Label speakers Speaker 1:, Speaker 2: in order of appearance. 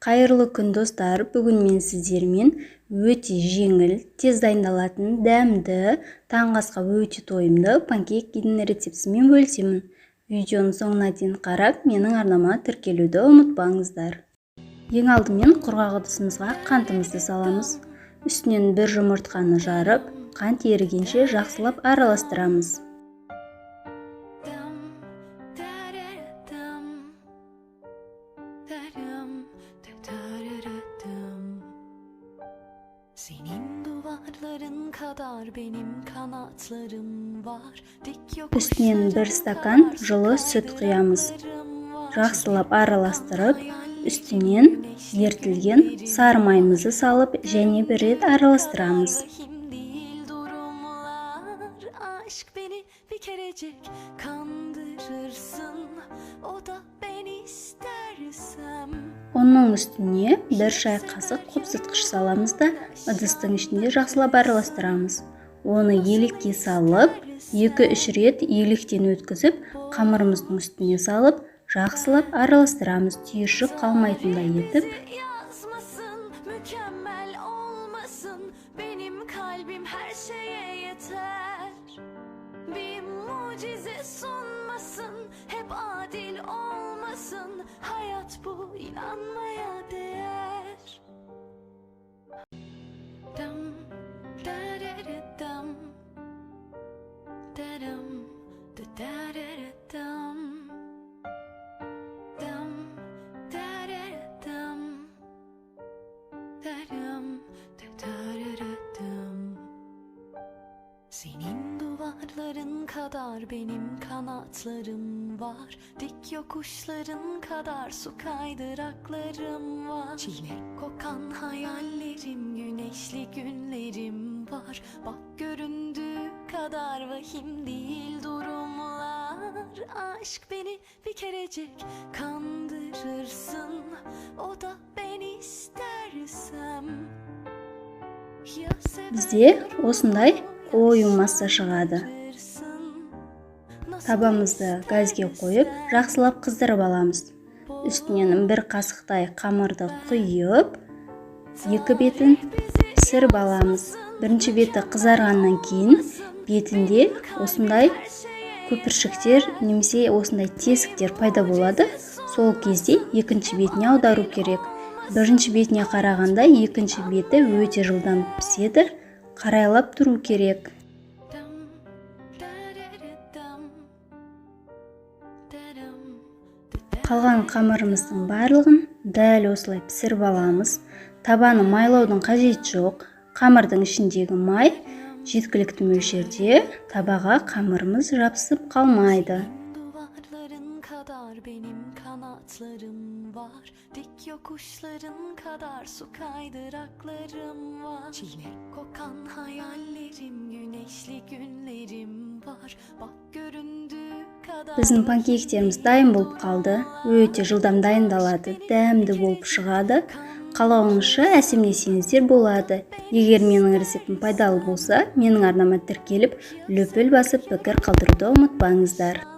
Speaker 1: Қайырлы күн достар, бүгін мен сіздермен өте жеңіл, тез дайындалатын, дәмді, таңғы асқа өте тойымды панкейкінің рецептісімен бөлісемін. Видеоның соңына дейін қарап, менің арнама тіркелуді ұмытпаңыздар. Ең алдымен құрғақ ыдысымызға қантымызды саламыз. Үстінен бір жұмыртқаны жарып, қант ерігенше жақсылап араластырамыз. Үстінен бір стакан жылы сүт құямыз. Жақсылап араластырып, үстінен ерітілген сары майымызды салып, және бір рет араластырамыз. Оның үстіне бір шай қасық қопсытқыш саламыз да, ыдыстың ішінде жақсылап араластырамыз. Оны елекке салып, 2-3 рет електен өткізіп, қамырымыздың үстіне салып, жақсылап араластырамыз, түйіршік қалмайтындай етіп.
Speaker 2: Hayat bu, inanmaya değer. Dam dararadam, daram dararadam, dam dararadam, daram dararadam. Senin duvarların kadar benim kanatlarım var. Dik yokuşların kadar su kaydıraklarım var. Çilek kokan hayallerim, güneşli günlerim var. Bak göründüğü kadar vahim değil durumlar. Aşk beni bir kerecik kandırırsın, o da ben istersem.
Speaker 1: Бізде осындай қою масса шығады. Табамызды газге қойып, жақсылап қыздырып аламыз. Үстінен бір қасықтай қамырды құйып, екі бетін пісіріп аламыз. Бірінші беті қызарғаннан кейін, бетінде осындай көпіршіктер немесе осындай тесіктер пайда болады. Сол кезде екінші бетіне аудару керек. Бірінші бетіне қарағанда екінші беті өте жылдам піседі, қарайлап тұру керек. Қалған қамырымыздың барлығын дәл осылай пісіріп аламыз. Табаны майлаудың қажеті жоқ. Қамырдың ішіндегі май жеткілікті мөлшерде, табаға қамырымыз жабысып қалмайды.
Speaker 2: Benim kanatlarım var, dik yokuşların kadar su kaydıraklarım var. Çilek kokan hayallerim, güneşli günlerim var. Bak göründüğü kadar.
Speaker 1: Біздің панкейктеріміз дайын болып қалды. Өте жылдам дайындалады, дәмді болып шығады. Қалауыңызша әсемдесеңіздер болады. Егер менің рецептім пайдалы болса, менің арнама тіркеліп, лүпіл басып пікір қалдыруды ұмытпаңыздар.